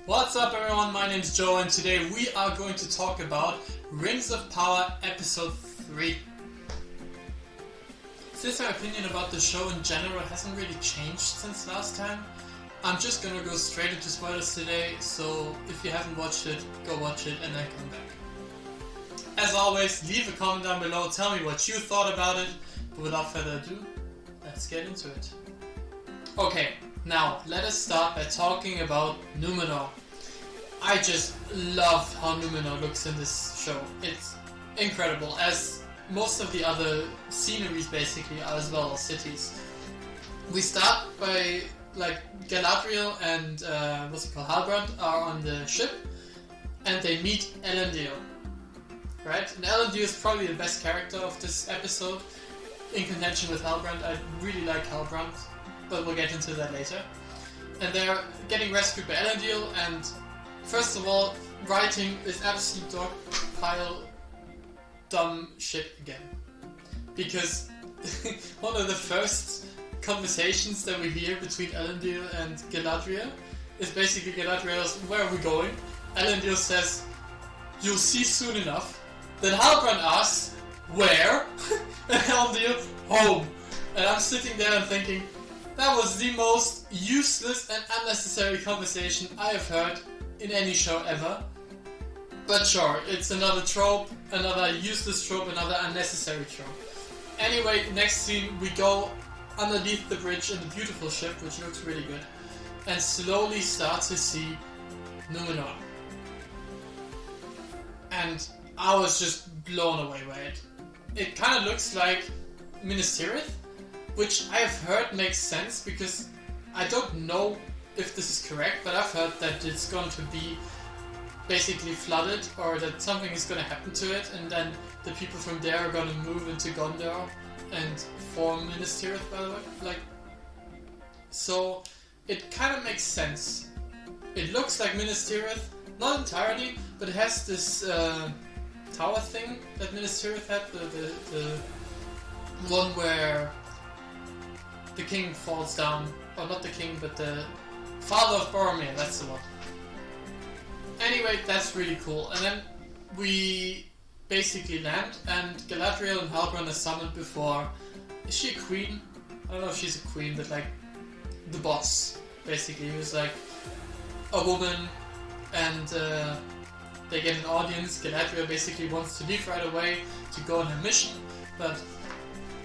What's up everyone, my name's Joe and today we are going to talk about Rings of Power Episode 3. Since our opinion about the show in general hasn't really changed since last time, I'm just gonna go straight into spoilers today, so if you haven't watched it, go watch it and then come back. As always, leave a comment down below, tell me what you thought about it, but without further ado, let's get into it. Okay, now let us start by talking about Numenor. I just love how Numenor looks in this show. It's incredible, as most of the other sceneries basically are, as well as cities. We start by Galadriel and Halbrand are on the ship and they meet Elendil. Right? And Elendil is probably the best character of this episode in contention with Halbrand. I really like Halbrand, but we'll get into that later. And they're getting rescued by Elendil, and first of all, writing is absolute dog pile dumb shit again. Because one of the first conversations that we hear between Elendil and Galadriel is basically Galadriel's, "Where are we going?" Elendil says, "You'll see soon enough." Then Halbrand asks, "Where?" And Elendil, "Home." And I'm sitting there and thinking, that was the most useless and unnecessary conversation I have heard in any show ever. But sure, it's another trope, another useless trope, another unnecessary trope. Anyway, next scene, we go underneath the bridge in the beautiful ship, which looks really good, and slowly start to see Numenor. And I was just blown away by it. It kind of looks like Minas Tirith, which I've heard makes sense because I don't know if this is correct, but I've heard that it's going to be basically flooded, or that something is going to happen to it, and then the people from there are going to move into Gondor and form Minas Tirith, by the way. So it kind of makes sense. It looks like Minas Tirith, not entirely, but it has this tower thing that Minas Tirith had, the one where the king falls down, or not the king, but the father of Boromir, that's the one. Anyway, that's really cool. And then we basically land, and Galadriel and Halbrand are summoned before, is she a queen? I don't know if she's a queen, but the boss, basically, who's a woman, and they get an audience. Galadriel basically wants to leave right away to go on her mission, but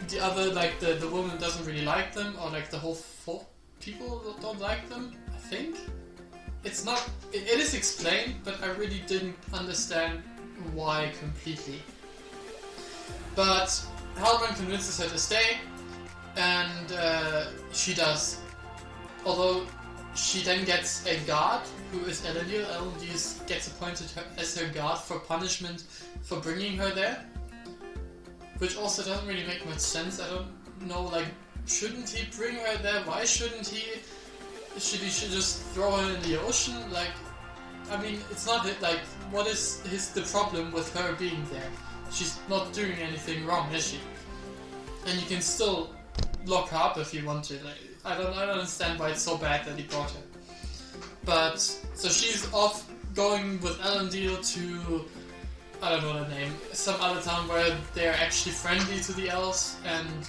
the other, the woman doesn't really like them, or the whole people don't like them, I think. It's not, it is explained, but I really didn't understand why completely. But Halbrand convinces her to stay, and she does. Although she then gets a guard, who is Elendil. Elendil gets appointed as her guard for punishment for bringing her there. Which also doesn't really make much sense. I don't know, shouldn't he bring her there? Why shouldn't he? Should he just throw her in the ocean? I mean, it's not what is the problem with her being there? She's not doing anything wrong, is she? And you can still lock her up if you want to. I don't understand why it's so bad that he brought her. But so she's off going with Elendil to, I don't know the name, some other town where they're actually friendly to the elves, and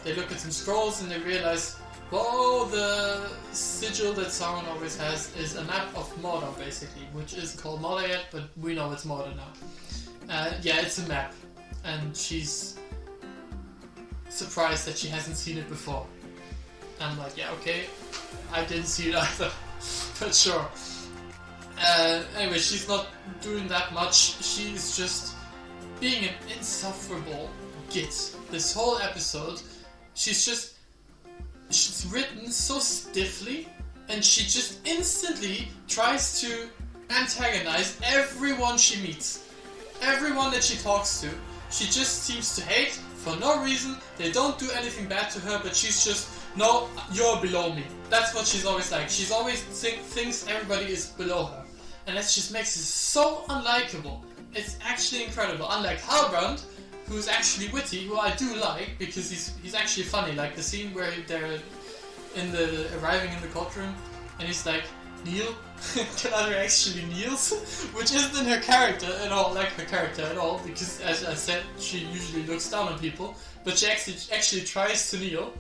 they look at some scrolls and they realize, whoa, the sigil that Sauron always has is a map of Mordor, basically, which isn't called Mordor yet, but we know it's Mordor now. Yeah, it's a map, and she's surprised that she hasn't seen it before. I'm like, yeah, okay, I didn't see it either, but sure. Anyway, she's not doing that much. She's just being an insufferable git. This whole episode, she's written so stiffly, and she just instantly tries to antagonize everyone she meets. Everyone that she talks to, she just seems to hate for no reason. They don't do anything bad to her, but she's just, no, you're below me. That's what she's always like. She's always thinks everybody is below her. And that just makes it so unlikable. It's actually incredible. Unlike Halbrand, who's actually witty, who I do like, because he's actually funny. Like the scene where they're arriving in the courtroom, and he's like, kneel. Galadriel actually kneels, which isn't in her character at all, like her character at all, because as I said, she usually looks down on people, but she actually tries to kneel.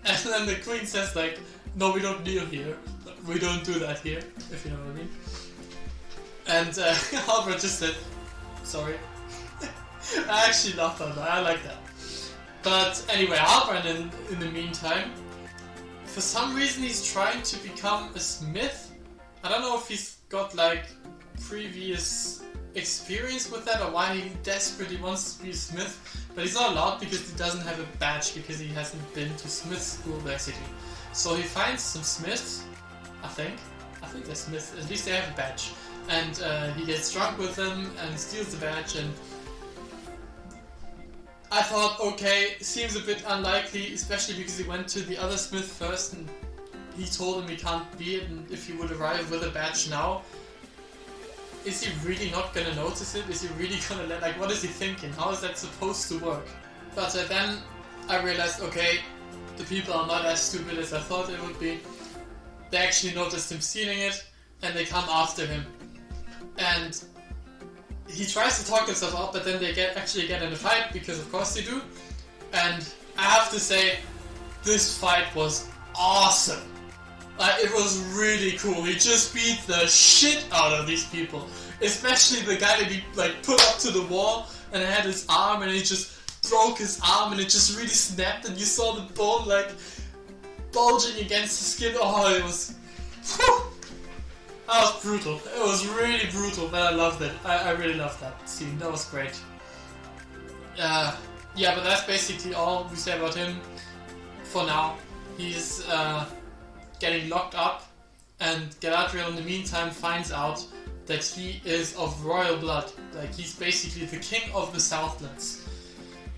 And then the queen says like, no, we don't kneel here. We don't do that here, if you know what I mean. And Halbrand just said, sorry. I actually laughed at that, I like that. But anyway, Halbrand in the meantime, for some reason he's trying to become a smith. I don't know if he's got like previous experience with that or why he desperately wants to be a smith, but he's not allowed because he doesn't have a badge because he hasn't been to smith school basically. So he finds some smiths, I think they're smiths, at least they have a badge, and he gets drunk with them and steals the badge. And I thought, okay, seems a bit unlikely, especially because he went to the other smith first and he told him he can't be it, and if he would arrive with a badge now, is he really not gonna notice it? Is he really gonna like, what is he thinking? How is that supposed to work? But then I realized, okay, the people are not as stupid as I thought they would be. They actually noticed him stealing it, and they come after him. And he tries to talk himself out, but then they actually get in a fight, because of course they do. And I have to say, this fight was awesome. Like, it was really cool. He just beat the shit out of these people. Especially the guy that he like put up to the wall and had his arm, and he just broke his arm and it just really snapped, and you saw the bone like bulging against the skin. Oh, it was... Whew. That was brutal. It was really brutal, but I loved it. I really loved that scene. That was great. Yeah, but that's basically all we say about him for now. He's getting locked up, and Galadriel in the meantime finds out that he is of royal blood. Like, he's basically the king of the Southlands.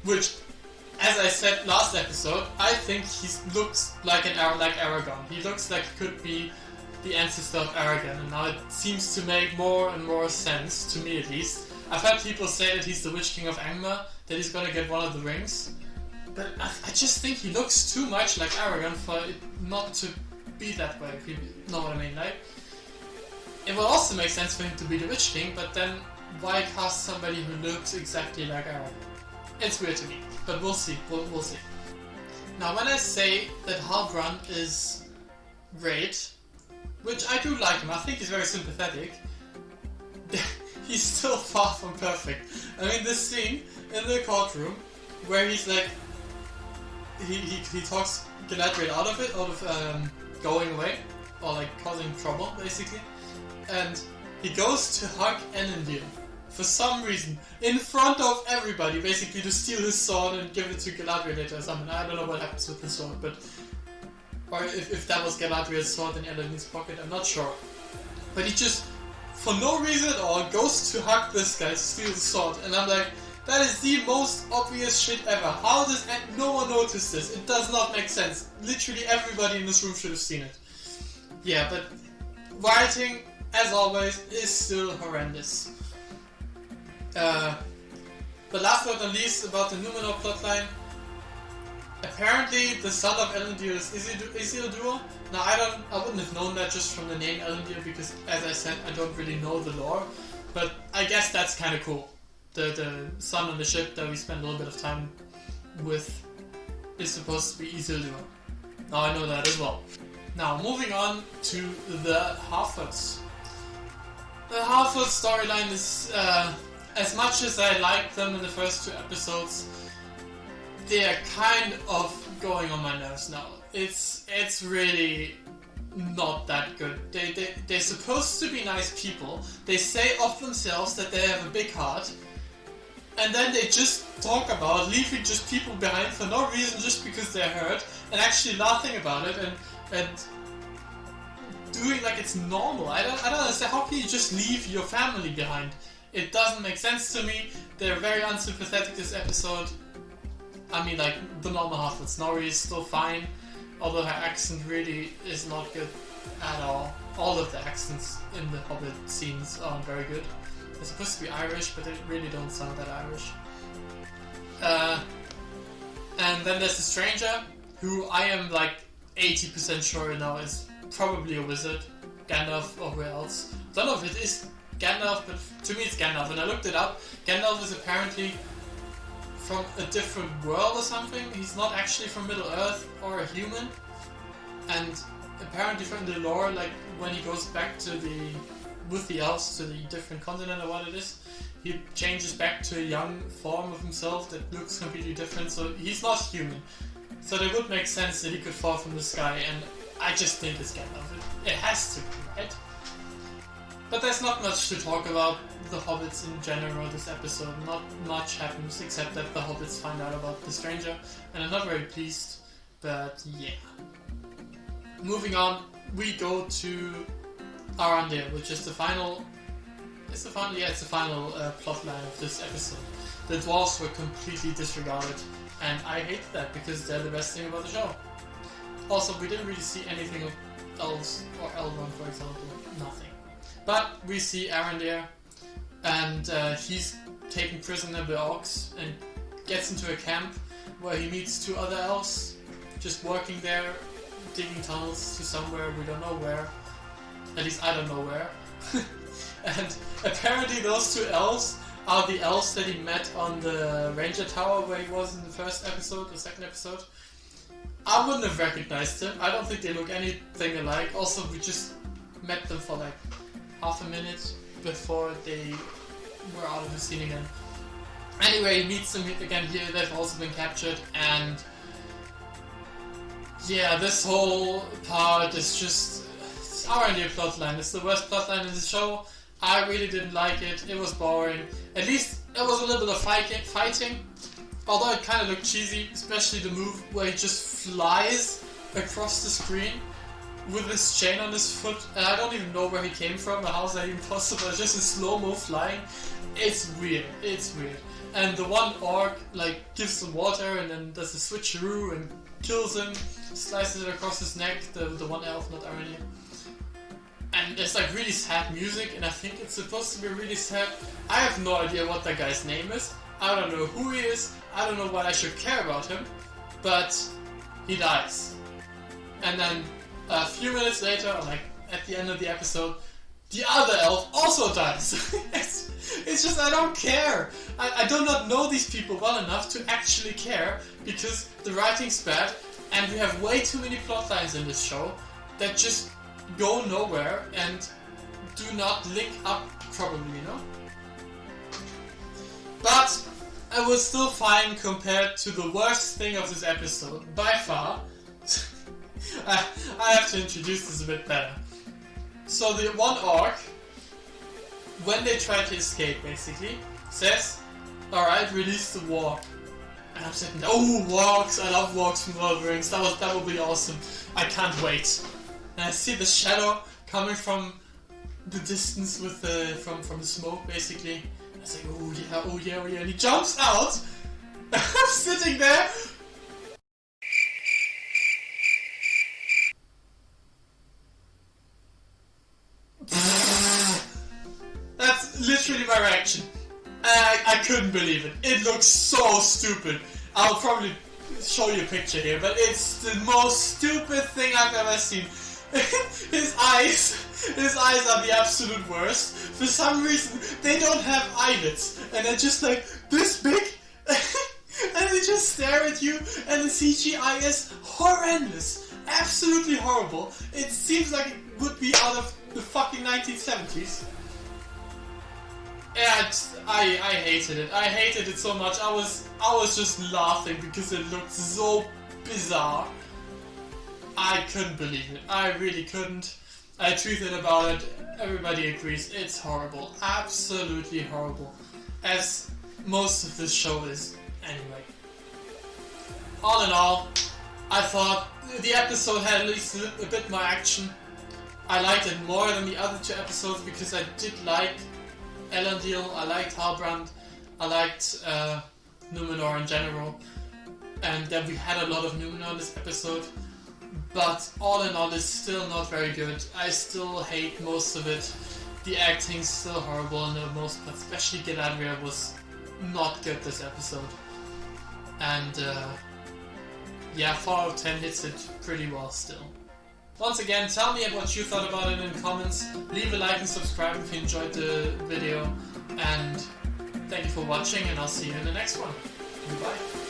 Which, as I said last episode, I think he looks like Aragorn. He looks like he could be the ancestor of Aragorn, and now it seems to make more and more sense, to me at least. I've heard people say that he's the Witch King of Angmar, that he's gonna get one of the rings, but I just think he looks too much like Aragorn for it not to be that way, if you know what I mean. Like, it will also make sense for him to be the Witch King, but then why cast somebody who looks exactly like Aragorn? It's weird to me, but we'll see, we'll see. Now, when I say that Halbrand is great, which I do like him, I think he's very sympathetic, he's still far from perfect. I mean, this scene in the courtroom where he's like, he talks Galadriel out of going away, or like causing trouble basically, and he goes to hug Elendil for some reason in front of everybody, basically to steal his sword and give it to Galadriel later or something. I don't know what happens with the sword, but or if that was Galadriel's sword in Elendil's pocket, I'm not sure. But he just, for no reason at all, goes to hug this guy to steal the sword, and I'm like, that is the most obvious shit ever. How does no one notice this? It does not make sense. Literally everybody in this room should have seen it. Yeah, but writing, as always, is still horrendous. But last but not least, about the Numenor plotline. Apparently, the son of Elendil is Isildur. Now, I wouldn't have known that just from the name Elendil, because, as I said, I don't really know the lore. But I guess that's kind of cool. The son on the ship that we spend a little bit of time with is supposed to be Isildur. Now I know that as well. Now, moving on to the Half-Elves. The Half-Elves storyline is, as much as I liked them in the first 2 episodes, they are kind of going on my nerves now. It's really not that good. They're supposed to be nice people. They say of themselves that they have a big heart, and then they just talk about leaving just people behind for no reason, just because they're hurt, and actually laughing about it and doing like it's normal. I don't understand. How can you just leave your family behind? It doesn't make sense to me. They're very unsympathetic this episode. I mean, like, the normal Half-Elf Snorri is still fine, although her accent really is not good at all. All of the accents in the Hobbit scenes aren't very good. They're supposed to be Irish, but they really don't sound that Irish. And then there's the Stranger, who I am like 80% sure now is probably a wizard, Gandalf or who else. I don't know if it is Gandalf, but to me it's Gandalf. And I looked it up. Gandalf is apparently from a different world or something. He's not actually from Middle Earth or a human. And apparently from the lore, like when he goes back with the elves to the different continent or what it is, he changes back to a young form of himself that looks completely different. So he's not human. So it would make sense that he could fall from the sky, and I just think it's Gandalf. It has to be, right? But there's not much to talk about the hobbits in general this episode. Not much happens except that the hobbits find out about the stranger, and I'm not very pleased, but yeah. Moving on, we go to Arondir, which is the final plot line of this episode. The dwarves were completely disregarded, and I hate that because they're the best thing about the show. Also, we didn't really see anything of elves or Elrond, for example. Nothing. But we see Arondir, and he's taken prisoner by orcs and gets into a camp where he meets two other elves, just working there, digging tunnels to somewhere, we don't know where. At least I don't know where. And apparently those two elves are the elves that he met on the Ranger Tower where he was in the first episode, or second episode. I wouldn't have recognized them. I don't think they look anything alike. Also, we just met them for like half a minute before they were out of the scene again. Anyway, he meets them again here. They've also been captured, and yeah, this whole part is just Arondir plotline. It's the worst plotline in the show. I really didn't like it. It was boring. At least it was a little bit of fighting. Although it kind of looked cheesy, especially the move where he just flies across the screen with his chain on his foot. And I don't even know where he came from or how is that even possible. It's just a slow-mo flying. It's weird. It's weird. And the one orc like gives him water and then does a switcheroo and kills him, slices it across his neck. The one elf, not Arondir. And it's like really sad music, and I think it's supposed to be really sad. I have no idea what that guy's name is. I don't know who he is. I don't know why I should care about him. But he dies. And then a few minutes later, or like at the end of the episode, the other elf also dies. it's just, I don't care. I do not know these people well enough to actually care, because the writing's bad, and we have way too many plot lines in this show that just go nowhere and do not link up properly, you know? But I was still fine compared to the worst thing of this episode, by far. I have to introduce this a bit better. So the one orc, when they try to escape basically, says, alright, release the warg. And I'm sitting there, oh, wargs, I love wargs from Lord of the Rings, that would be awesome. I can't wait. And I see the shadow coming from the distance with from the smoke, basically. I say, oh yeah, and he jumps out. I'm sitting there. That's literally my reaction. I couldn't believe it. It looks so stupid. I'll probably show you a picture here, but it's the most stupid thing I've ever seen. His eyes are the absolute worst. For some reason, they don't have eyelids, and they're just like this big, and they just stare at you, and the CGI is horrendous, absolutely horrible. It seems like it would be out of the fucking 1970s. Yeah, I hated it. I hated it so much. I was just laughing because it looked so bizarre. I couldn't believe it. I really couldn't. I tweeted about it. Everybody agrees. It's horrible. Absolutely horrible. As most of this show is, anyway. All in all, I thought the episode had at least a bit more action. I liked it more than the other two episodes because I did like Elendil, I liked Halbrand, I liked Numenor in general. And then we had a lot of Numenor this episode. But all in all, it's still not very good. I still hate most of it. The acting's still horrible in the most part, especially Galadriel was not good this episode. And yeah, 4 out of 10 hits it pretty well still. Once again, tell me what you thought about it in the comments. Leave a like and subscribe if you enjoyed the video. And thank you for watching, and I'll see you in the next one. Goodbye.